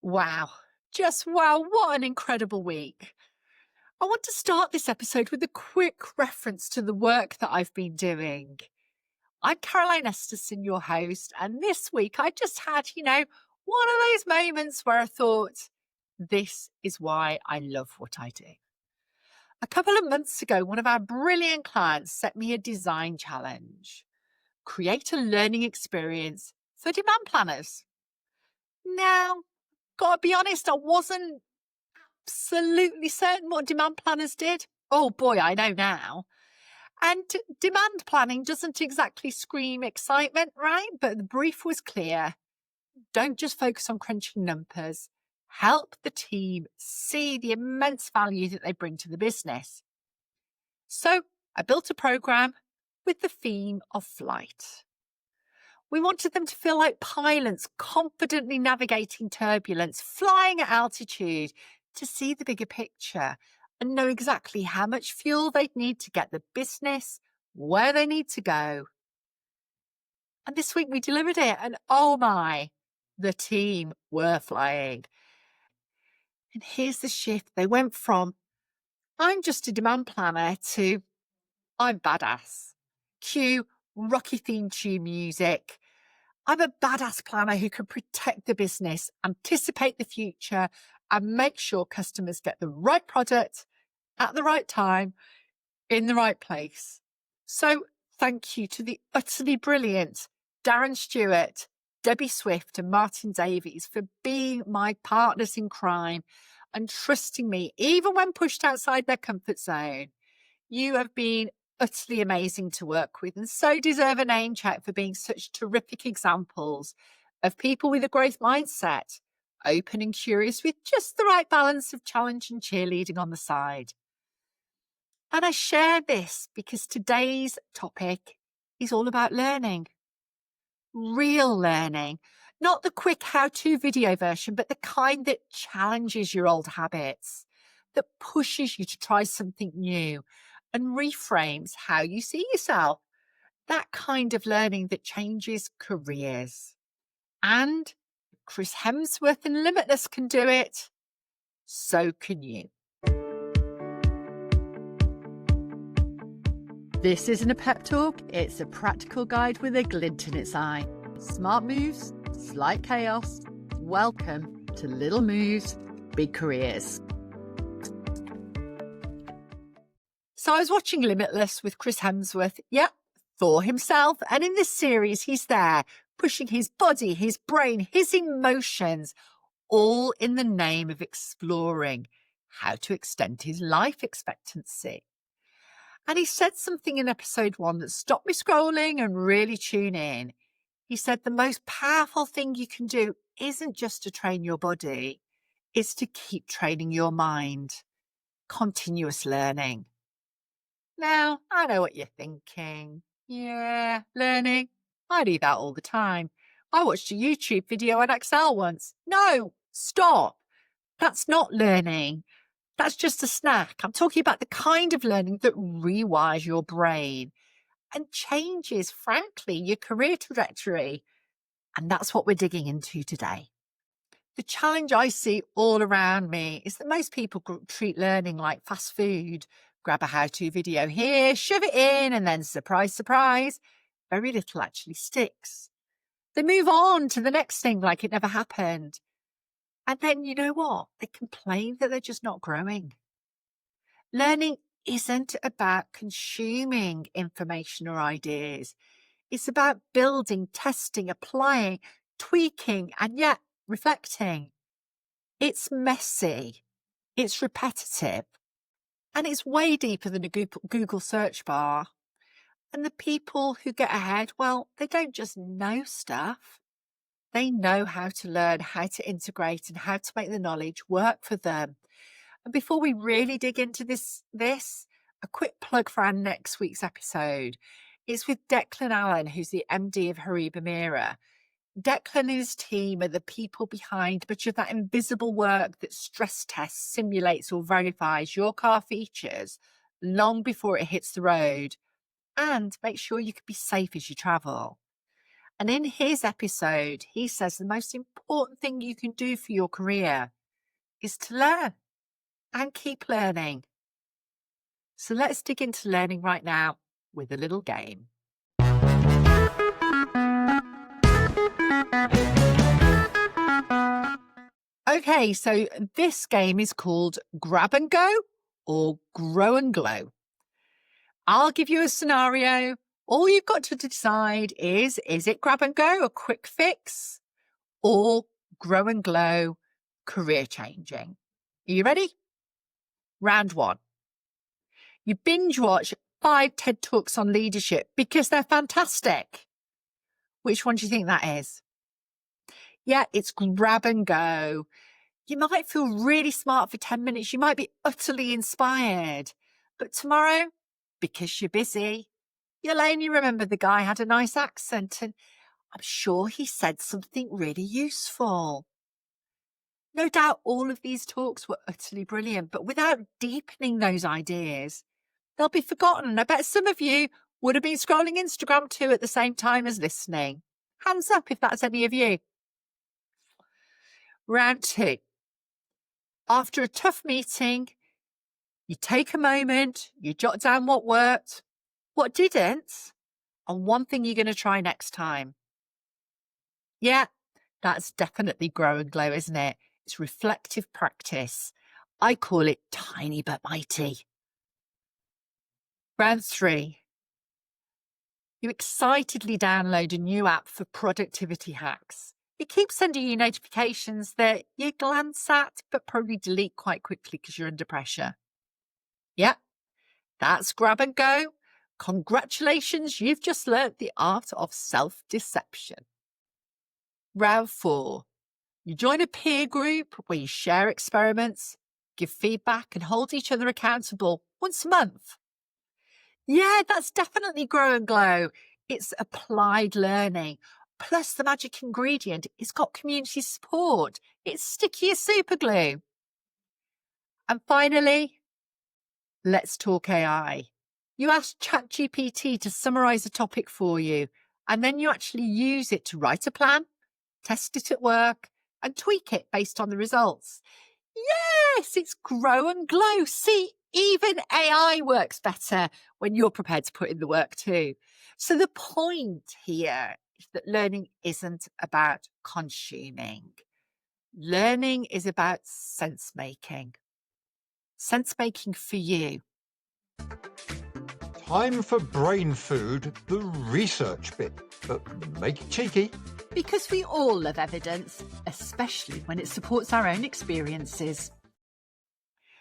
Wow. Just wow, what an incredible week. I want to start this episode with a quick reference to the work that I've been doing. I'm Caroline Esterson, your host, and this week I just had, one of those moments where I thought, this is why I love what I do. A couple of months ago, one of our brilliant clients set me a design challenge: create a learning experience for demand planners. Now, gotta be honest, I wasn't absolutely certain what demand planners did. Oh boy, I know now. And demand planning doesn't exactly scream excitement, right? But the brief was clear. Don't just focus on crunching numbers. Help the team see the immense value that they bring to the business. So I built a program with the theme of flight. We wanted them to feel like pilots confidently navigating turbulence, flying at altitude to see the bigger picture and know exactly how much fuel they'd need to get the business where they need to go. And this week we delivered it, and oh my, the team were flying. And here's the shift. They went from, I'm just a demand planner, to, I'm badass. Cue Rocky theme tune music. I'm a badass planner who can protect the business, anticipate the future, and make sure customers get the right product at the right time in the right place. So thank you to the utterly brilliant Darren Stewart, Debbie Swift, and Martin Davies for being my partners in crime and trusting me, even when pushed outside their comfort zone. You have been utterly amazing to work with and so deserve a name check for being such terrific examples of people with a growth mindset, open and curious with just the right balance of challenge and cheerleading on the side. And I share this because today's topic is all about learning. Real learning, not the quick how-to video version, but the kind that challenges your old habits, that pushes you to try something new and reframes how you see yourself. That kind of learning that changes careers. And Chris Hemsworth and Limitless can do it. So can you. This isn't a pep talk, it's a practical guide with a glint in its eye. Smart moves, slight chaos. Welcome to Little Moves, Big Careers. So I was watching Limitless with Chris Hemsworth. Yep, Thor himself. And in this series, he's there pushing his body, his brain, his emotions, all in the name of exploring how to extend his life expectancy. And he said something in episode 1 that stopped me scrolling and really tune in. He said the most powerful thing you can do isn't just to train your body, it's to keep training your mind. Continuous learning. Now, I know what you're thinking. Yeah, learning. I do that all the time. I watched a YouTube video on Excel once. No, stop. That's not learning. That's just a snack. I'm talking about the kind of learning that rewires your brain and changes, frankly, your career trajectory. And that's what we're digging into today. The challenge I see all around me is that most people treat learning like fast food. Grab a how-to video here, shove it in, and then surprise, surprise, very little actually sticks. They move on to the next thing like it never happened. And then you know what? They complain that they're just not growing. Learning isn't about consuming information or ideas. It's about building, testing, applying, tweaking, and yet reflecting. It's messy. It's repetitive. And it's way deeper than a Google search bar. And the people who get ahead, well, they don't just know stuff. They know how to learn, how to integrate, and how to make the knowledge work for them. And before we really dig into this, a quick plug for our next week's episode. It's with Declan Allen, who's the MD of Hariba Mira. Declan and his team are the people behind much of that invisible work that stress tests, simulates, or verifies your car features long before it hits the road, and make sure you can be safe as you travel. And in his episode, he says the most important thing you can do for your career is to learn and keep learning. So let's dig into learning right now with a little game. Okay, so this game is called Grab and Go or Grow and Glow. I'll give you a scenario. All you've got to decide is it grab and go, a quick fix, or grow and glow, career changing? Are you ready? Round 1. You binge watch 5 TED Talks on leadership because they're fantastic. Which one do you think that is? Yeah, it's grab and go. You might feel really smart for 10 minutes. You might be utterly inspired. But tomorrow, because you're busy, you'll only remember the guy had a nice accent and I'm sure he said something really useful. No doubt all of these talks were utterly brilliant, but without deepening those ideas, they'll be forgotten. I bet some of you would have been scrolling Instagram too at the same time as listening. Hands up if that's any of you. Round 2. After a tough meeting, you take a moment, you jot down what worked, what didn't, and one thing you're going to try next time. Yeah, that's definitely grow and glow, isn't it? It's reflective practice. I call it tiny but mighty. Round 3. You excitedly download a new app for productivity hacks. It keeps sending you notifications that you glance at but probably delete quite quickly because you're under pressure. Yep, that's grab and go. Congratulations, you've just learnt the art of self-deception. Round 4. You join a peer group where you share experiments, give feedback and hold each other accountable once a month. Yeah, that's definitely grow and glow. It's applied learning. Plus the magic ingredient, it's got community support. It's sticky as super glue. And finally, let's talk AI. You ask ChatGPT to summarize a topic for you, and then you actually use it to write a plan, test it at work, and tweak it based on the results. Yes, it's grow and glow. See, even AI works better when you're prepared to put in the work too. So the point here is that learning isn't about consuming. Learning is about sense making. Sense making for you. Time for brain food, the research bit, but make it cheeky. Because we all love evidence, especially when it supports our own experiences.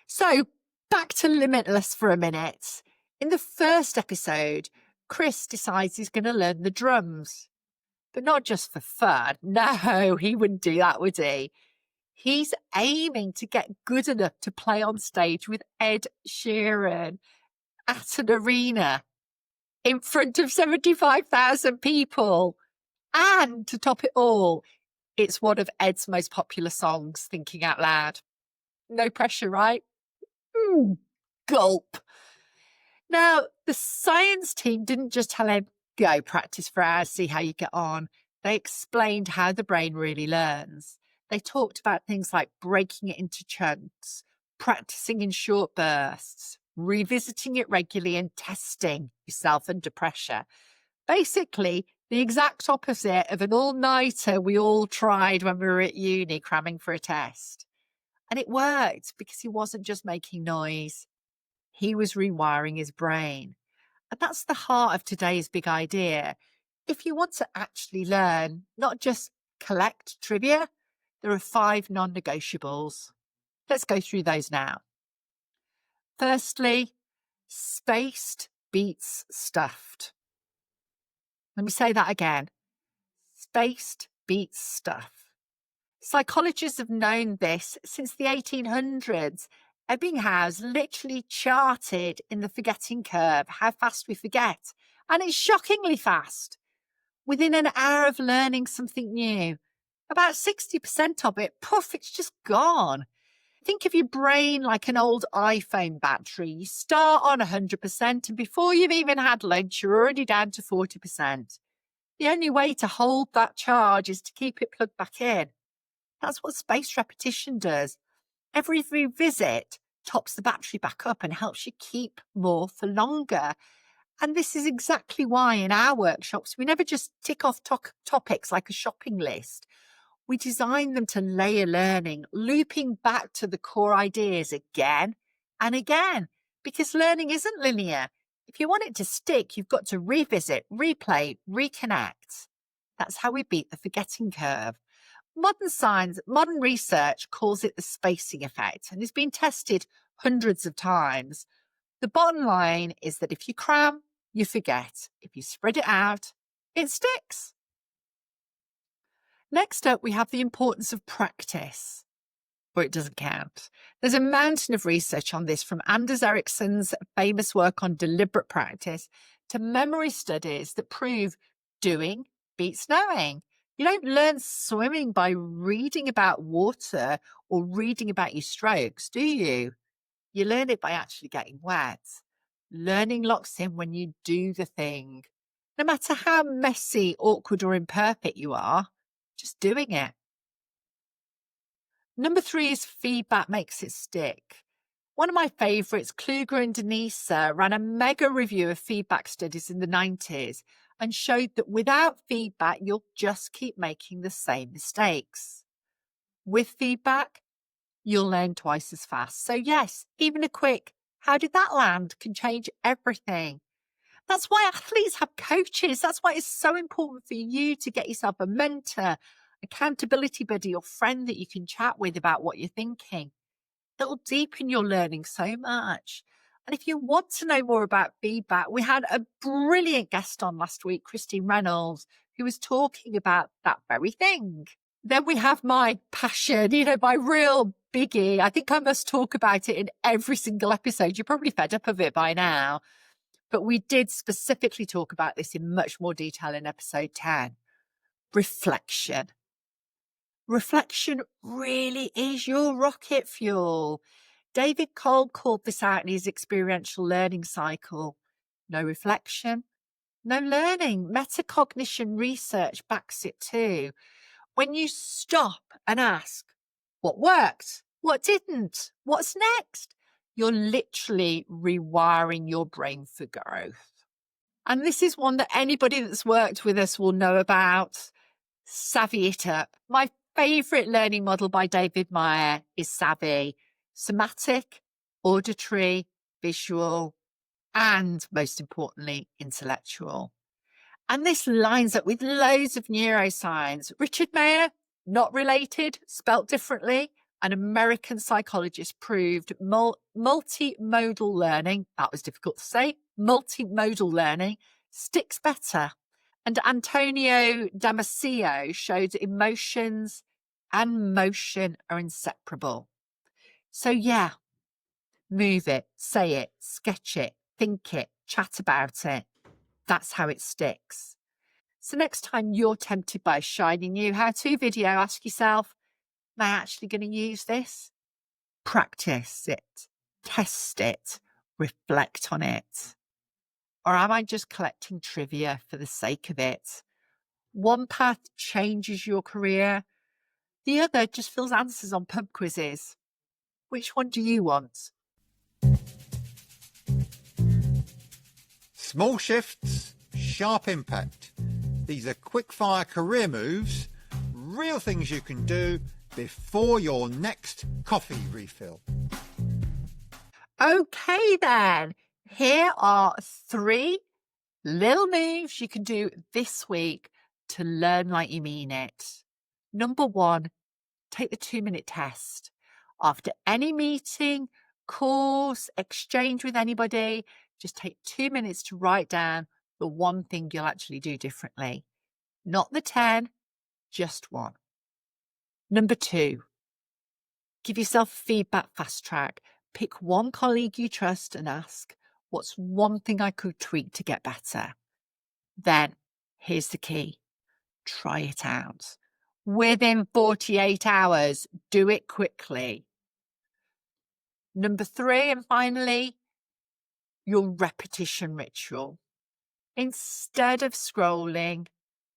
So, back to Limitless for a minute. In the first episode, Chris decides he's going to learn the drums. But not just for fun. No, he wouldn't do that, would he? He's aiming to get good enough to play on stage with Ed Sheeran at an arena in front of 75,000 people. And to top it all, it's one of Ed's most popular songs, Thinking Out Loud. No pressure, right? Gulp. Now, the science team didn't just tell him, go practice for hours, see how you get on. They explained how the brain really learns. They talked about things like breaking it into chunks, practicing in short bursts, revisiting it regularly and testing yourself under pressure. Basically, the exact opposite of an all-nighter we all tried when we were at uni cramming for a test. And it worked because he wasn't just making noise. He was rewiring his brain. And that's the heart of today's big idea. If you want to actually learn, not just collect trivia, there are 5 non-negotiables. Let's go through those now. Firstly, spaced beats stuffed. Let me say that again. Spaced beats stuff. Psychologists have known this since the 1800s. Ebbinghaus literally charted in the forgetting curve how fast we forget. And it's shockingly fast. Within an hour of learning something new, about 60% of it, poof, it's just gone. Think of your brain like an old iPhone battery. You start on 100% and before you've even had lunch, you're already down to 40%. The only way to hold that charge is to keep it plugged back in. That's what spaced repetition does. Every revisit tops the battery back up and helps you keep more for longer. And this is exactly why in our workshops, we never just tick off topics like a shopping list. We design them to layer learning, looping back to the core ideas again and again, because learning isn't linear. If you want it to stick, you've got to revisit, replay, reconnect. That's how we beat the forgetting curve. Modern research calls it the spacing effect and has been tested hundreds of times. The bottom line is that if you cram, you forget. If you spread it out, it sticks. Next up, we have the importance of practice, or it doesn't count. There's a mountain of research on this, from Anders Ericsson's famous work on deliberate practice to memory studies that prove doing beats knowing. You don't learn swimming by reading about water or reading about your strokes, do you? You learn it by actually getting wet. Learning locks in when you do the thing. No matter how messy, awkward, or imperfect you are, just doing it. Number 3 is feedback makes it stick. One of my favourites, Kluger and Denise, ran a mega review of feedback studies in the 90s and showed that without feedback, you'll just keep making the same mistakes. With feedback, you'll learn twice as fast. So yes, even a quick, how did that land, can change everything. That's why athletes have coaches. That's why it's so important for you to get yourself a mentor, accountability buddy, or friend that you can chat with about what you're thinking. It'll deepen your learning so much. And if you want to know more about feedback, we had a brilliant guest on last week, Christine Reynolds, who was talking about that very thing. Then we have my passion, my real biggie. I think I must talk about it in every single episode. You're probably fed up of it by now. But we did specifically talk about this in much more detail in episode 10. Reflection. Reflection really is your rocket fuel. David Cole called this out in his experiential learning cycle. No reflection, no learning. Metacognition research backs it too. When you stop and ask, what worked? What didn't? What's next? You're literally rewiring your brain for growth. And this is one that anybody that's worked with us will know about. Savvy it up. My favourite learning model by David Meyer is Savvy. Somatic, auditory, visual, and most importantly, intellectual. And this lines up with loads of neuroscience. Richard Mayer, not related, spelt differently, an American psychologist, proved multimodal learning, that was difficult to say, multimodal learning sticks better. And Antonio Damasio showed emotions and motion are inseparable. So yeah, move it, say it, sketch it, think it, chat about it. That's how it sticks. So next time you're tempted by a shiny new how-to video, ask yourself, am I actually going to use this? Practice it, test it, reflect on it. Or am I just collecting trivia for the sake of it? One path changes your career. The other just fills answers on pub quizzes. Which one do you want? Small shifts, sharp impact. These are quick-fire career moves, real things you can do before your next coffee refill. Okay then, here are 3 little moves you can do this week to learn like you mean it. Number 1, take the 2-minute test. After any meeting, course, exchange with anybody, just take 2 minutes to write down the one thing you'll actually do differently. Not the 10, just 1. Number 2, give yourself feedback fast track. Pick one colleague you trust and ask, what's one thing I could tweak to get better? Then, here's the key. Try it out. Within 48 hours, do it quickly. Number 3, and finally, your repetition ritual. Instead of scrolling,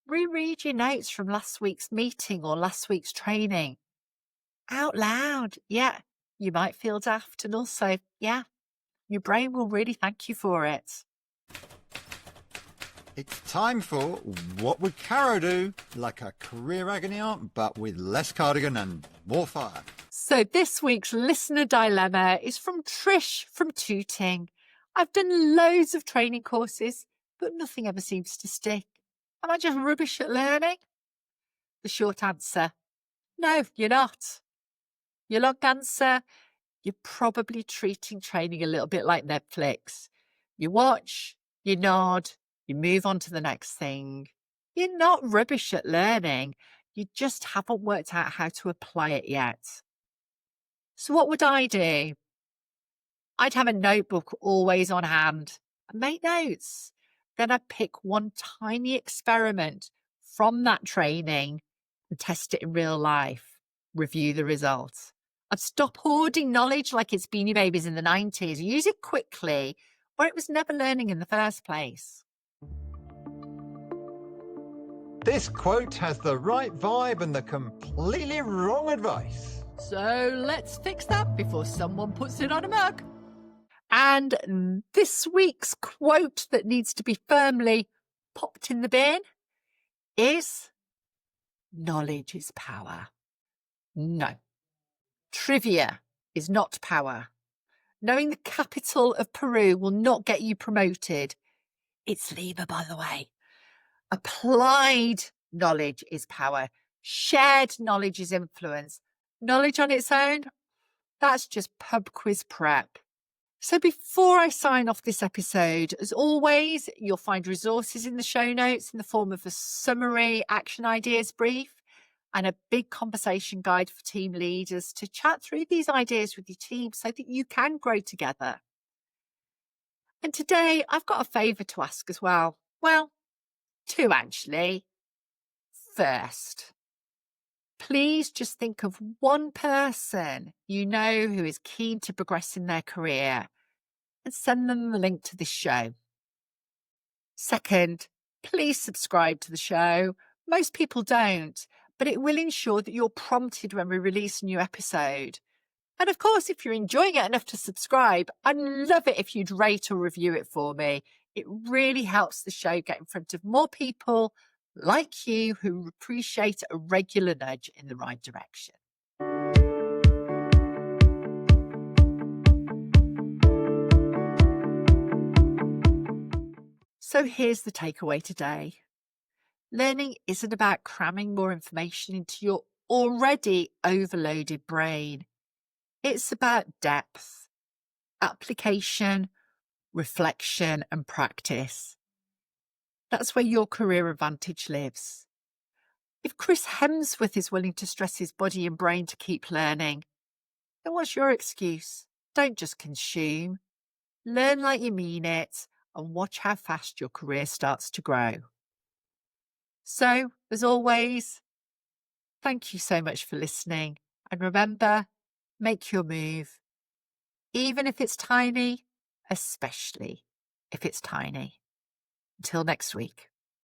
Reread your notes from last week's meeting or last week's training out loud. Yeah, you might feel daft, and also, yeah, your brain will really thank you for it. It's time for What Would Caro Do? Like a career agony aunt, but with less cardigan and more fire. So this week's listener dilemma is from Trish from Tooting. I've done loads of training courses, but nothing ever seems to stick. Am I just rubbish at learning? The short answer, no, you're not. Your long answer, you're probably treating training a little bit like Netflix. You watch, you nod, you move on to the next thing. You're not rubbish at learning. You just haven't worked out how to apply it yet. So what would I do? I'd have a notebook always on hand and make notes. Then I'd pick one tiny experiment from that training and test it in real life, review the results. I'd stop hoarding knowledge like it's Beanie Babies in the 90s, use it quickly, or it was never learning in the first place. This quote has the right vibe and the completely wrong advice. So let's fix that before someone puts it on a mug. And this week's quote that needs to be firmly popped in the bin is, knowledge is power. No, trivia is not power. Knowing the capital of Peru will not get you promoted. It's Lima, by the way. Applied knowledge is power. Shared knowledge is influence. Knowledge on its own, that's just pub quiz prep. So before I sign off this episode, as always, you'll find resources in the show notes in the form of a summary action ideas brief and a big conversation guide for team leaders to chat through these ideas with your team so that you can grow together. And today I've got a favour to ask as well. Well, two actually. First, please just think of one person you know who is keen to progress in their career and send them the link to this show. Second, please subscribe to the show. Most people don't, but it will ensure that you're prompted when we release a new episode. And of course, if you're enjoying it enough to subscribe, I'd love it if you'd rate or review it for me. It really helps the show get in front of more people like you who appreciate a regular nudge in the right direction. So here's the takeaway today. Learning isn't about cramming more information into your already overloaded brain. It's about depth, application, reflection, and practice. That's where your career advantage lives. If Chris Hemsworth is willing to stress his body and brain to keep learning, then what's your excuse? Don't just consume. Learn like you mean it and watch how fast your career starts to grow. So, as always, thank you so much for listening. And remember, make your move. Even if it's tiny, especially if it's tiny. Until next week.